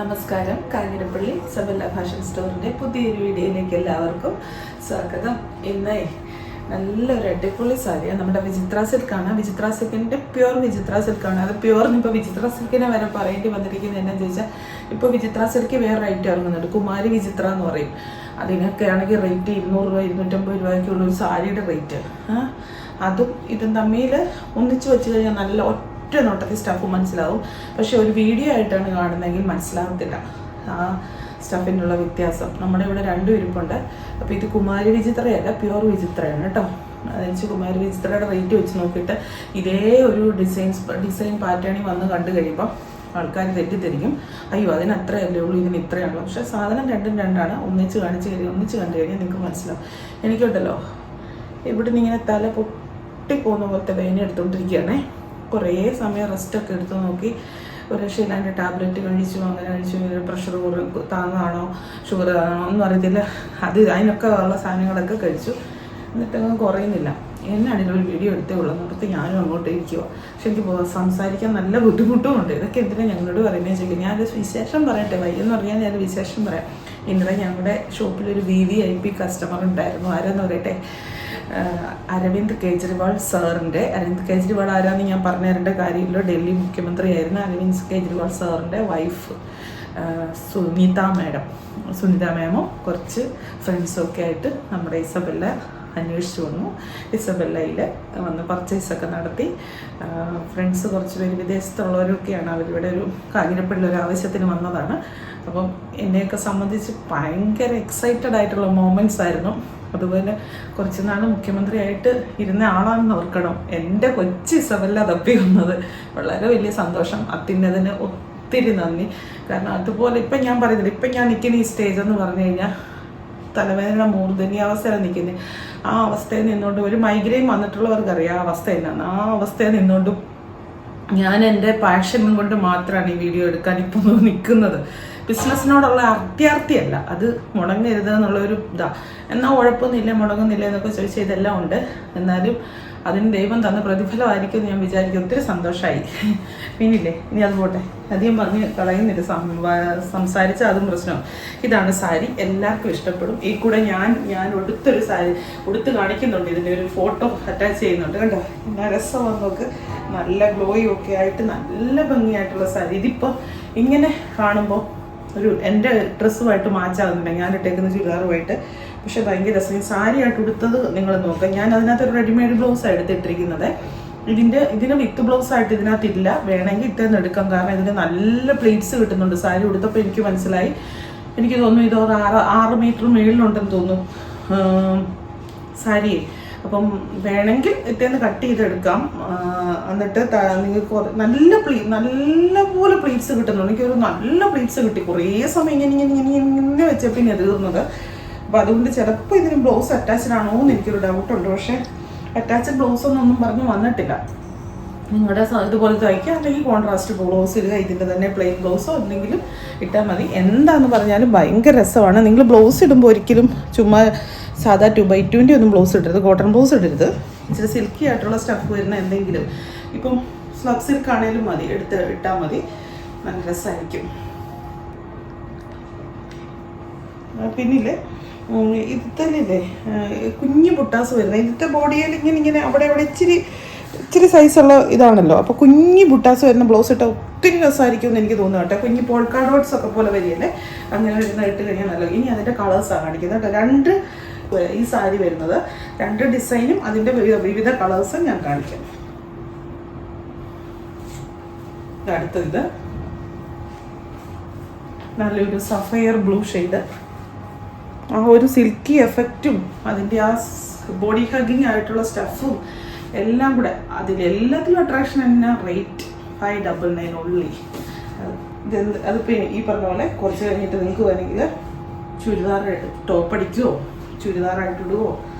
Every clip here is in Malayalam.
നമസ്കാരം. കാഞ്ഞിരപ്പള്ളി സബല്ല ഫാഷൻ സ്റ്റോറിൻ്റെ പുതിയൊരു വീഡിയോയിലേക്ക് എല്ലാവർക്കും സ്വാഗതം. ഇന്ന് നല്ലൊരു അടിപൊളി സാരിയാണ്. നമ്മുടെ വിചിത്ര സിൽക്കാണ്. വിചിത്ര സിൽക്കിൻ്റെ പ്യുവർ വിചിത്ര സിൽക്കാണ്. അത് പ്യുവറിന് ഇപ്പോൾ വിചിത്ര സിൽക്കിനെ വരെ പറയേണ്ടി വന്നിരിക്കുന്നത് എന്നാന്ന് ചോദിച്ചാൽ, ഇപ്പോൾ വിചിത്ര സിൽക്ക് വേറെ റേറ്റ് ഇറങ്ങുന്നുണ്ട്. കുമാരി വിചിത്ര എന്ന് പറയും. അതിനൊക്കെ ആണെങ്കിൽ റേറ്റ് 200 രൂപ 250 രൂപയ്ക്കുള്ള ഒരു സാരിയുടെ റേറ്റ്. അതും ഇതും തമ്മിൽ ഒന്നിച്ച് വെച്ച് കഴിഞ്ഞാൽ നല്ല ഒറ്റ നോട്ടത്തിൽ സ്റ്റഫ് മനസ്സിലാവും. പക്ഷെ ഒരു വീഡിയോ ആയിട്ടാണ് കാണുന്നതെങ്കിൽ മനസ്സിലാകത്തില്ല ആ സ്റ്റഫിനുള്ള വ്യത്യാസം. നമ്മുടെ ഇവിടെ രണ്ടും ഇരിപ്പുണ്ട്. അപ്പോൾ ഇത് കുമാരി വിചിത്രയല്ല, പ്യുവർ വിചിത്രയാണ് കേട്ടോ. അതെനിക്ക് കുമാരി വിചിത്രയുടെ റേറ്റ് വെച്ച് നോക്കിയിട്ട് ഇതേ ഒരു ഡിസൈൻ പാറ്റേണിൽ വന്ന് കണ്ടു കഴിയുമ്പോൾ ആൾക്കാർ തെറ്റിദ്ധരിക്കും, അയ്യോ അതിന് അത്രയല്ലേ ഉള്ളൂ, ഇതിന് ഇത്രയാണല്ലോ. പക്ഷേ സാധനം രണ്ടും രണ്ടാണ്. ഒന്നിച്ച് കണ്ടു കഴിഞ്ഞാൽ നിങ്ങൾക്ക് മനസ്സിലാവും. എനിക്കുണ്ടല്ലോ ഇവിടെ നിന്ന് ഇങ്ങനെ തല പൊട്ടിപ്പോകുന്ന പോലത്തെ വേദന എടുത്തുകൊണ്ടിരിക്കുകയാണേ. കുറേ സമയം റെസ്റ്റൊക്കെ എടുത്ത് നോക്കി, ഒരു രക്ഷയില്ലാണ്ട് ടാബ്ലറ്റ് കഴിച്ചു, അങ്ങനെ കഴിച്ചു. പ്രഷർ താങ്ങാണോ ഷുഗർ ആണോ ഒന്നും അറിയത്തില്ല. അതിനൊക്കെ ഉള്ള സാധനങ്ങളൊക്കെ കഴിച്ചു, എന്നിട്ടൊന്നും കുറയുന്നില്ല. എന്നാണെങ്കിലും ഒരു വീഡിയോ എടുത്തേ ഉള്ളൂ എന്നിട്ട് ഞാനും അങ്ങോട്ട് ഇരിക്കുക. പക്ഷെ എനിക്ക് സംസാരിക്കാൻ നല്ല ബുദ്ധിമുട്ടും ഉണ്ട്. ഇതൊക്കെ എന്തിനാണ് ഞങ്ങളോട് പറയുന്നത് ചോദിക്കും. ഞാനൊരു വിശേഷം പറയട്ടെ, വയ്യെന്ന് പറഞ്ഞാൽ ഞാനൊരു വിശേഷം പറയാം. ഇന്നലെ ഞങ്ങളുടെ ഷോപ്പിലൊരു VIP കസ്റ്റമർ ഉണ്ടായിരുന്നു. ആരാന്ന് പറയട്ടെ, അരവിന്ദ് കെജ്രിവാൾ സാറിൻ്റെ. അരവിന്ദ് കെജ്രിവാൾ ആരാന്ന് ഞാൻ പറഞ്ഞു തരേണ്ട കാര്യമില്ല. ഡൽഹി മുഖ്യമന്ത്രിയായിരുന്നു അരവിന്ദ് കെജ്രിവാൾ സാറിൻ്റെ വൈഫ് സുനിത മാമും കുറച്ച് ഫ്രണ്ട്സും ഒക്കെ ആയിട്ട് നമ്മുടെ ഇസബെല്ല അന്വേഷിച്ചു വന്നു. ഇസബെല്ലയിൽ വന്ന് പർച്ചേസൊക്കെ നടത്തി. ഫ്രണ്ട്സ് കുറച്ച് പേര് വിദേശത്തുള്ളവരൊക്കെയാണ്. അവരിവിടെ ഒരു കാഞ്ഞിരപ്പള്ളി ഒരു ആവശ്യത്തിന് വന്നതാണ്. അപ്പം എന്നെയൊക്കെ സംബന്ധിച്ച് ഭയങ്കര എക്സൈറ്റഡ് ആയിട്ടുള്ള മൊമെൻറ്റ്സ് ആയിരുന്നു. അതുപോലെ കുറച്ച് നാൾ മുഖ്യമന്ത്രിയായിട്ട് ഇരുന്ന ആളാണെന്ന് ഓർക്കണം. എൻ്റെ കൊച്ചി ഇസബെല്ല തപ്പി വന്നത്. വളരെ വലിയ സന്തോഷം. അതിനതിന് ഒത്തിരി നന്ദി. കാരണം അതുപോലെ ഇപ്പം ഞാൻ പറയുന്നില്ല, ഇപ്പം ഞാൻ നിൽക്കുന്ന ഈ സ്റ്റേജ് എന്ന് പറഞ്ഞു കഴിഞ്ഞാൽ തലവേദന മൂർധന്യാവസ്ഥയിലാണ് നിൽക്കുന്നത്. ആ അവസ്ഥയിൽ നിന്നുകൊണ്ട് ഒരു മൈഗ്രെയിൻ വന്നിട്ടുള്ളവർക്കറിയാം ആ അവസ്ഥ എന്നാണ്. ആ അവസ്ഥയിൽ നിന്നുകൊണ്ടും ഞാൻ എൻ്റെ പാഷൻ കൊണ്ട് മാത്രമാണ് ഈ വീഡിയോ എടുക്കാൻ ഇപ്പോൾ നിൽക്കുന്നത്. ബിസിനസ്സിനോടുള്ള അത്യാർത്ഥിയല്ല, അത് മുടങ്ങരുത് എന്നുള്ളൊരു ഇതാണ്. എന്നാൽ ഉഴപ്പൊന്നുമില്ല, മുടങ്ങുന്നില്ല എന്നൊക്കെ ചോദിച്ചാൽ ഇതെല്ലാം ഉണ്ട്. എന്നാലും അതിന് ദൈവം തന്ന പ്രതിഫലമായിരിക്കും എന്ന് ഞാൻ വിചാരിക്കും. ഒത്തിരി സന്തോഷമായി. പിന്നില്ലേ, ഇനി അത് പോട്ടെ, അധികം പറഞ്ഞ് കളയുന്നില്ല. സംസാരിച്ച അതും പ്രശ്നമാണ്. ഇതാണ് സാരി, എല്ലാവർക്കും ഇഷ്ടപ്പെടും. ഈ കൂടെ ഞാൻ ഉടുത്തൊരു സാരി ഉടുത്ത് കാണിക്കുന്നുണ്ട്. ഇതിൻ്റെ ഒരു ഫോട്ടോ അറ്റാച്ച് ചെയ്യുന്നുണ്ട്. കണ്ടോ എന്നാ രസമാണ് നോക്ക്. നല്ല ഗ്ലോയും ഒക്കെ ആയിട്ട് നല്ല ഭംഗിയായിട്ടുള്ള സാരി. ഇതിപ്പോൾ ഇങ്ങനെ കാണുമ്പോൾ ഒരു എൻ്റെ ഡ്രസ്സുമായിട്ട് മാച്ചാകുന്നുണ്ട്, ഞാൻ ഇട്ടേക്കുന്ന ചുരിദാറുമായിട്ട്. പക്ഷെ ഭയങ്കര രസം. സാരിയായിട്ട് ഉടുത്തത് നിങ്ങൾ നോക്കാം. ഞാൻ അതിനകത്തൊരു റെഡിമെയ്ഡ് ബ്ലൗസാണ് എടുത്തിട്ടിരിക്കുന്നത്. ഇതിന് വിത്ത് ബ്ലൗസായിട്ട് ഇതിനകത്തില്ല. വേണമെങ്കിൽ ഇട്ടെന്ന് എടുക്കാം. കാരണം ഇതിന് നല്ല പ്ലീറ്റ്സ് കിട്ടുന്നുണ്ട്. സാരി ഉടുത്തപ്പോൾ എനിക്ക് മനസ്സിലായി. എനിക്ക് തോന്നുന്നു ഇത് 6 മീറ്റർ മേളിലുണ്ടെന്ന് തോന്നുന്നു സാരിയെ. അപ്പം വേണമെങ്കിൽ ഇട്ടേന്ന് കട്ട് ചെയ്തെടുക്കാം. എന്നിട്ട് നിങ്ങൾക്ക് നല്ലപോലെ പ്ലീറ്റ്സ് കിട്ടുന്നുണ്ട്. എനിക്കൊരു നല്ല പ്ലീറ്റ്സ് കിട്ടി. കുറേ സമയം ഇങ്ങനെ വെച്ച പിന്നെ തീർന്നത്. അപ്പോൾ അതുകൊണ്ട് ചിലപ്പോൾ ഇതിന് ബ്ലൗസ് അറ്റാച്ച്ഡ് ആണോ എന്ന് എനിക്കൊരു ഡൗട്ടുണ്ട്. പക്ഷേ അറ്റാച്ച്ഡ് ബ്ലൗസ് ഒന്നും പറഞ്ഞ് വന്നിട്ടില്ല. നിങ്ങളുടെ ഇതുപോലെ തയ്ക്കുക, അല്ലെങ്കിൽ കോൺട്രാസ്റ്റ് ബ്ലൗസ് ഇടുക. ഇതിൻ്റെ തന്നെ പ്ലെയിൻ ബ്ലൗസോ എന്തെങ്കിലും ഇട്ടാൽ മതി. എന്താണെന്ന് പറഞ്ഞാലും ഭയങ്കര രസമാണ്. നിങ്ങൾ ബ്ലൗസ് ഇടുമ്പോൾ ഒരിക്കലും ചുമ്മാ സാധാ 2x2 ഒന്നും ബ്ലൗസ് ഇടരുത്. കോട്ടൺ ബ്ലൗസ് ഇടരുത്. ഇച്ചിരി സിൽക്കി ആയിട്ടുള്ള സ്റ്റഫ് വരുന്ന എന്തെങ്കിലും, ഇപ്പം സ്ലബ് സിൽക്ക് ആണെങ്കിലും മതി, ഇട്ടാൽ മതി. നല്ല രസമായിരിക്കും. പിന്നില്ലേ ഇതില്ലേ കുഞ്ഞു ബുട്ടാസ് വരുന്നത്. ഇതിൻ്റെ ബോഡിയിൽ ഇങ്ങനെ അവിടെ ഇച്ചിരി സൈസുള്ള ഇതാണല്ലോ. അപ്പോൾ കുഞ്ഞു ബുട്ടാസ് വരുന്ന ബ്ലൗസ് ഇട്ടാൽ ഒത്തിരി രസമായിരിക്കും എന്ന് എനിക്ക് തോന്നുന്നു കേട്ടോ. കുഞ്ഞു പോൾക്കാ ഡോട്ട്സ് ഒക്കെ പോലെ വരികയല്ലേ, അങ്ങനെ വരുന്ന ഇട്ട് കഴിഞ്ഞാൽ നല്ല. ഇനി അതിൻ്റെ കളേഴ്സാണ് കാണിക്കുന്നത് കേട്ടോ. 2 ഈ സാരി വരുന്നത് 2 ഡിസൈനും അതിൻ്റെ വിവിധ കളേഴ്സും ഞാൻ കാണിക്കാം. അടുത്തത് നല്ലൊരു സഫയർ ബ്ലൂ ഷെയ്ഡ്. ആ ഒരു സിൽക്കി എഫക്റ്റും അതിൻ്റെ ആ ബോഡി ഹഗ്ഗിങ് ആയിട്ടുള്ള സ്റ്റഫും എല്ലാം കൂടെ അതിലെല്ലാത്തിലും അട്രാക്ഷൻ എന്നാ റേറ്റ് 599 ഉള്ളി. അതിപ്പോൾ ഈ പറഞ്ഞ പോലെ കുറച്ച് കഴിഞ്ഞിട്ട് നിങ്ങൾക്ക് വേണമെങ്കിൽ ചുരിദാർ ടോപ്പ് അടിക്കുമോ ചുരിദാറായിട്ടിടുവോ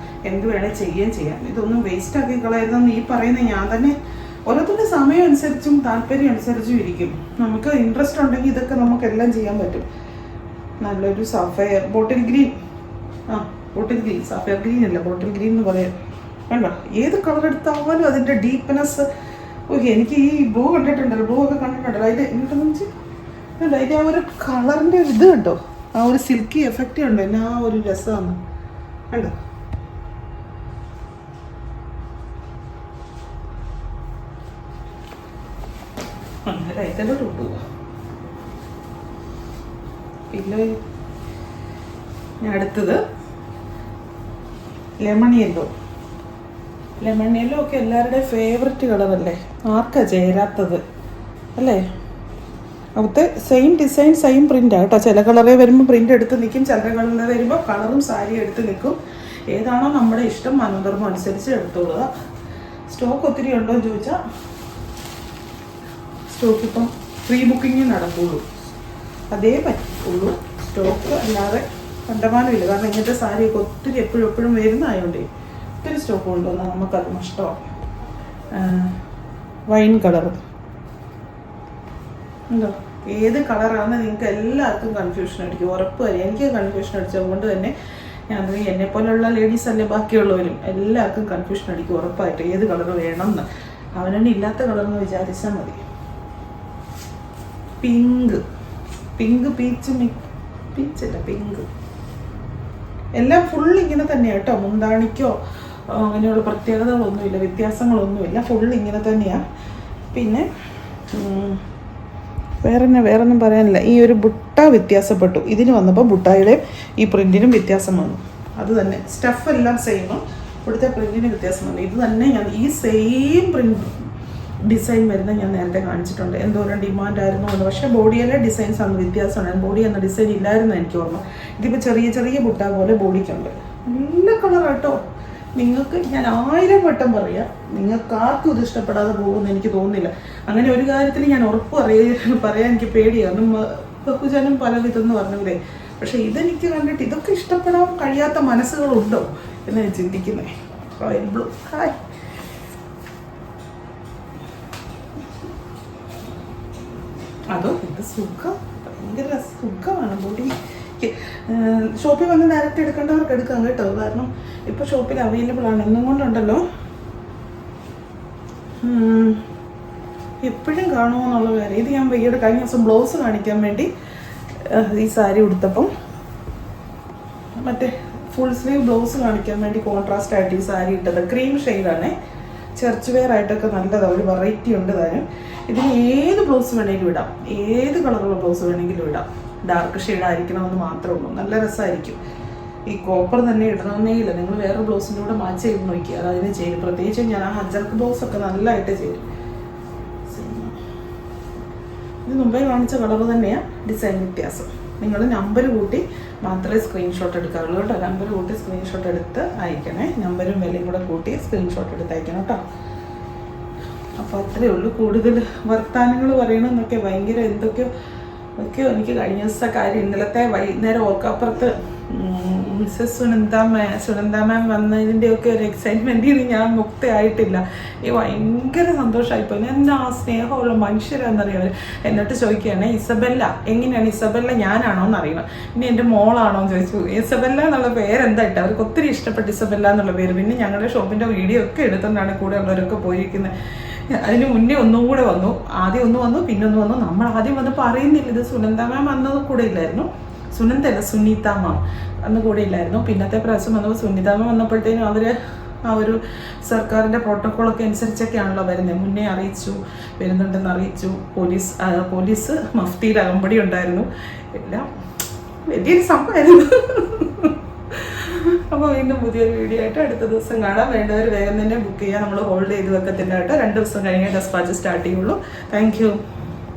എന്ത് വേണേൽ ചെയ്യുകയും ചെയ്യാം. ഇതൊന്നും വേസ്റ്റ് ആക്കി കളയരുതെന്ന് ഈ പറയുന്ന ഞാൻ തന്നെ ഓരോരുത്തരുടെ സമയം അനുസരിച്ചും താല്പര്യം അനുസരിച്ചും ഇരിക്കും. നമുക്ക് ഇൻട്രസ്റ്റ് ഉണ്ടെങ്കിൽ ഇതൊക്കെ നമുക്കെല്ലാം ചെയ്യാൻ പറ്റും. നല്ലൊരു sapphire bottle green, sapphire green അല്ല, ബോട്ടിൽ ഗ്രീൻ എന്ന് പറയാം. വേണ്ട ഏത് കളർ എടുത്താലും അതിൻ്റെ ഡീപ്നെസ്. ഓക്കെ, എനിക്ക് ഈ ബ്ലൂ കണ്ടിട്ടുണ്ടല്ലോ, ബ്ലൂ ഒക്കെ കണ്ടിട്ടുണ്ടല്ലോ. അതിൽ എന്നിട്ടെന്ന് വെച്ചാൽ അതിൻ്റെ ആ ഒരു കളറിൻ്റെ ഒരു ഇത് കണ്ടോ, ആ ഒരു സിൽക്കി എഫക്റ്റ് ഉണ്ടോ, എന്നാ ഒരു രസമാണ് കണ്ടോ. അങ്ങനെ ഇതിൻ്റെ ഇട്ടു. പിന്നെ അടുത്തത് ലെമൺ യെല്ലോ. ലെമൺ യെല്ലോ ഒക്കെ എല്ലാവരുടെയും ഫേവററ്റ് കളറല്ലേ, ആർക്കാ ചേരാത്തത് അല്ലേ. അവിടുത്തെ സെയിം ഡിസൈൻ സെയിം പ്രിൻ്റാണ് കേട്ടോ. ചില കളറേ വരുമ്പോൾ പ്രിൻ്റ് എടുത്ത് നിൽക്കും, ചില കളറിൽ വരുമ്പോൾ കളറും സാരി എടുത്ത് നിൽക്കും. ഏതാണോ നമ്മുടെ ഇഷ്ടം മനോധർമ്മം അനുസരിച്ച് എടുത്തോളുക. സ്റ്റോക്ക് ഒത്തിരി ഉണ്ടോ എന്ന് ചോദിച്ചാൽ സ്റ്റോക്ക് ഇപ്പം പ്രീ ബുക്കിങ് നടക്കുള്ളൂ, അതേ പറ്റുള്ളൂ. സ്റ്റോക്ക് അല്ലാതെ കണ്ടമാനമില്ല. കാരണം ഇങ്ങനത്തെ സാരിയൊക്കെ ഒത്തിരി എപ്പോഴും വരുന്നതായതുകൊണ്ടേ ഒത്തിരി സ്റ്റോക്ക് കൊണ്ടുവന്നാൽ നമുക്കത് നഷ്ടമാണ്. വൈൻ കളറ് ഉണ്ടോ, ഏത് കളറാണെന്ന് നിങ്ങൾക്ക് എല്ലാവർക്കും കൺഫ്യൂഷൻ അടിക്കും, ഉറപ്പ് വരെ. എനിക്ക് കൺഫ്യൂഷൻ അടിച്ചതുകൊണ്ട് തന്നെ ഞാൻ എന്നെപ്പോലുള്ള ലേഡീസ് അല്ലേ ബാക്കിയുള്ളവരും എല്ലാവർക്കും കൺഫ്യൂഷൻ അടിക്കും ഉറപ്പായിട്ട്, ഏത് കളർ വേണമെന്ന്. അവനെന്നെ ഇല്ലാത്ത കളറെന്ന് വിചാരിച്ചാൽ മതി. പിങ്ക് പീച്ചല്ല പിങ്ക്. എല്ലാം ഫുൾ ഇങ്ങനെ തന്നെയാണ് കേട്ടോ. മുന്താണിക്കോ അങ്ങനെയുള്ള പ്രത്യേകതകളൊന്നുമില്ല, വ്യത്യാസങ്ങളൊന്നുമില്ല, ഫുൾ ഇങ്ങനെ തന്നെയാണ്. പിന്നെ വേറൊന്നും പറയാനില്ല. ഈ ഒരു ബുട്ട വ്യത്യാസപ്പെട്ടു, ഇതിന് വന്നപ്പോൾ ബുട്ടായുടെ ഈ പ്രിൻറ്റിനും വ്യത്യാസം വന്നു. അത് തന്നെ സ്റ്റഫ് എല്ലാം സെയിം, ഇവിടുത്തെ പ്രിൻറ്റിന് വ്യത്യാസം വന്നു. ഇത് തന്നെ ഞാൻ ഈ സെയിം പ്രിൻറ്റ് ഡിസൈൻ വരുന്ന ഞാൻ നേരത്തെ കാണിച്ചിട്ടുണ്ട്. എന്തോരം ഡിമാൻഡായിരുന്നു എന്ന്. പക്ഷേ ബോഡിയിലെ ഡിസൈൻസ് ആണ് വ്യത്യാസമാണ്. ബോഡി എന്ന ഡിസൈൻ ഇല്ലായിരുന്നു എനിക്ക് ഓർമ്മ. ഇതിപ്പോൾ ചെറിയ ബുട്ട പോലെ ബോഡിക്കുണ്ട്. നല്ല കളറാട്ടോ. നിങ്ങൾക്ക് ഞാൻ 1000 വട്ടം പറയാം, നിങ്ങൾക്ക് ആർക്കും ഇത് ഇഷ്ടപ്പെടാതെ പോകുമെന്ന് എനിക്ക് തോന്നുന്നില്ല. അങ്ങനെ ഒരു കാര്യത്തിൽ ഞാൻ ഉറപ്പ് പറയാൻ എനിക്ക് പേടിയാണ്. ബഹുജനം പല വിധമെന്ന് പറഞ്ഞില്ലേ. പക്ഷെ ഇതെനിക്ക് കണ്ടിട്ട് ഇതൊക്കെ ഇഷ്ടപ്പെടാൻ കഴിയാത്ത മനസ്സുകളുണ്ടോ എന്ന് ഞാൻ ചിന്തിക്കുന്നത്. Royal blue. ഹായ്, അതോ ഇത് സുഖം, ഭയങ്കര സുഖമാണ് ബോഡി. ഷോപ്പിൽ വന്ന് ഡയറക്റ്റ് എടുക്കേണ്ടവർക്ക് എടുക്കാം കേട്ടോ. കാരണം ഇപ്പോൾ ഷോപ്പിൽ അവൈലബിൾ ആണ്, എന്നും കൊണ്ടുണ്ടല്ലോ. എപ്പോഴും കാണുമോ എന്നുള്ള കാര്യം. ഇത് ഞാൻ വയ്യയുടെ കഴിഞ്ഞ ദിവസം ബ്ലൗസ് കാണിക്കാൻ വേണ്ടി ഈ സാരി ഉടുത്തപ്പം മറ്റേ ഫുൾ സ്ലീവ് ബ്ലൗസ് കാണിക്കാൻ വേണ്ടി കോൺട്രാസ്റ്റ് ആയിട്ട് ഈ സാരി ഇട്ടത്. ക്രീം ഷെയ്ഡാണേ, ചർച്ച് വെയർ ആയിട്ടൊക്കെ നല്ലതാണ്, ഒരു വെറൈറ്റി ഉണ്ട് താനും. ഇതിന് ഏത് ബ്ലൗസ് വേണമെങ്കിലും ഇടാം, ഏത് കളറുള്ള ബ്ലൗസ് വേണമെങ്കിലും ഇടാം. ഡാർക്ക് ഷെയ്ഡ് ആയിരിക്കണമെന്ന് മാത്രമേ ഉള്ളൂ, നല്ല രസമായിരിക്കും. ഈ കോപ്പർ തന്നെ ഇടണമെന്നേ ഇല്ല, നിങ്ങൾ വേറെ ബ്ലൗസിൻ്റെ കൂടെ മാച്ച് ചെയ്ത് നോക്കി, അത് അതിന് ചേരും. പ്രത്യേകിച്ച് ഞാൻ ആ അജർക്ക് ബ്ലൗസൊക്കെ നല്ലതായിട്ട് ചേരും. ഇത് മുമ്പേ കാണിച്ച കളർ തന്നെയാണ്, ഡിസൈൻ വ്യത്യാസം. നിങ്ങൾ നമ്പർ കൂട്ടി മാത്രമേ സ്ക്രീൻഷോട്ട് എടുക്കാറുള്ളൂ കേട്ടോ. നമ്പർ കൂട്ടി സ്ക്രീൻഷോട്ട് എടുത്ത് അയക്കണേ. നമ്പരും വിലയും കൂടെ കൂട്ടി സ്ക്രീൻഷോട്ട് എടുത്ത് അയക്കണം കേട്ടോ. അപ്പോൾ അത്രയേ ഉള്ളൂ. കൂടുതൽ വർത്താനങ്ങൾ പറയണമെന്നൊക്കെ ഭയങ്കര എന്തൊക്കെയോ എനിക്ക് കഴിഞ്ഞ ദിവസത്തെ കാര്യം ഇന്നലത്തെ വൈകുന്നേരം ഓർക്കപ്പുറത്ത് മിസ്സസ് സുനന്ദ മാം വന്നതിൻ്റെയൊക്കെ ഒരു എക്സൈറ്റ്മെൻറ്റിൽ ഞാൻ മുക്തയായിട്ടില്ല. ഈ ഭയങ്കര സന്തോഷമായിപ്പോയി. എന്നാ സ്നേഹമുള്ള മനുഷ്യരാണെന്നറിയാം. എന്നിട്ട് ചോദിക്കുകയാണ് ഇസബെല്ല എങ്ങനെയാണ്, ഇസബെല്ല ഞാനാണോ എന്നറിയണം. ഇനി എൻ്റെ മോളാണോ എന്ന് ചോദിച്ചു. ഇസബെല്ല എന്നുള്ള പേരെന്താ ഇട്ട് അവർക്ക് ഒത്തിരി ഇഷ്ടപ്പെട്ടു, ഇസബെല്ല എന്നുള്ള പേര്. പിന്നെ ഞങ്ങളുടെ ഷോപ്പിൻ്റെ വീഡിയോ ഒക്കെ എടുത്തുകൊണ്ടാണ് കൂടെ ഉള്ളവരൊക്കെ പോയിരിക്കുന്നത്. അതിന് മുന്നേ ഒന്നും കൂടെ വന്നു, ആദ്യം ഒന്ന് വന്നു, പിന്നെ ഒന്ന് വന്നു. നമ്മൾ ആദ്യം വന്നപ്പോൾ അറിയുന്നില്ല ഇത് സുനന്ദ മാം വന്നത് കൂടെ ഇല്ലായിരുന്നു. സുനന്ദല്ല, സുനീത മാം അന്ന് കൂടെ ഇല്ലായിരുന്നു. പിന്നത്തെ പ്രാവശ്യം വന്നപ്പോൾ സുനീത മാം വന്നപ്പോഴത്തേനും അവർ ആ ഒരു സർക്കാരിൻ്റെ പ്രോട്ടോക്കോളൊക്കെ അനുസരിച്ചൊക്കെയാണല്ലോ വരുന്നത്. മുന്നേ അറിയിച്ചു, വരുന്നുണ്ടെന്ന് അറിയിച്ചു. പോലീസ് മഫ്തിയിൽ അകമ്പടി ഉണ്ടായിരുന്നു, എല്ലാം വലിയൊരു സംഭവമായിരുന്നു. അപ്പോൾ വീണ്ടും പുതിയൊരു വീഡിയോ ആയിട്ട് അടുത്ത ദിവസം കാണാം. വേണ്ടവർ വേഗം തന്നെ ബുക്ക് ചെയ്യാൻ, നമ്മൾ ഹോൾഡ് ചെയ്ത് വെക്കത്തില്ല കേട്ടോ. 2 ദിവസം കഴിഞ്ഞേ ഡെസ്പാച്ച് സ്റ്റാർട്ട് ചെയ്യുള്ളൂ. Thank you.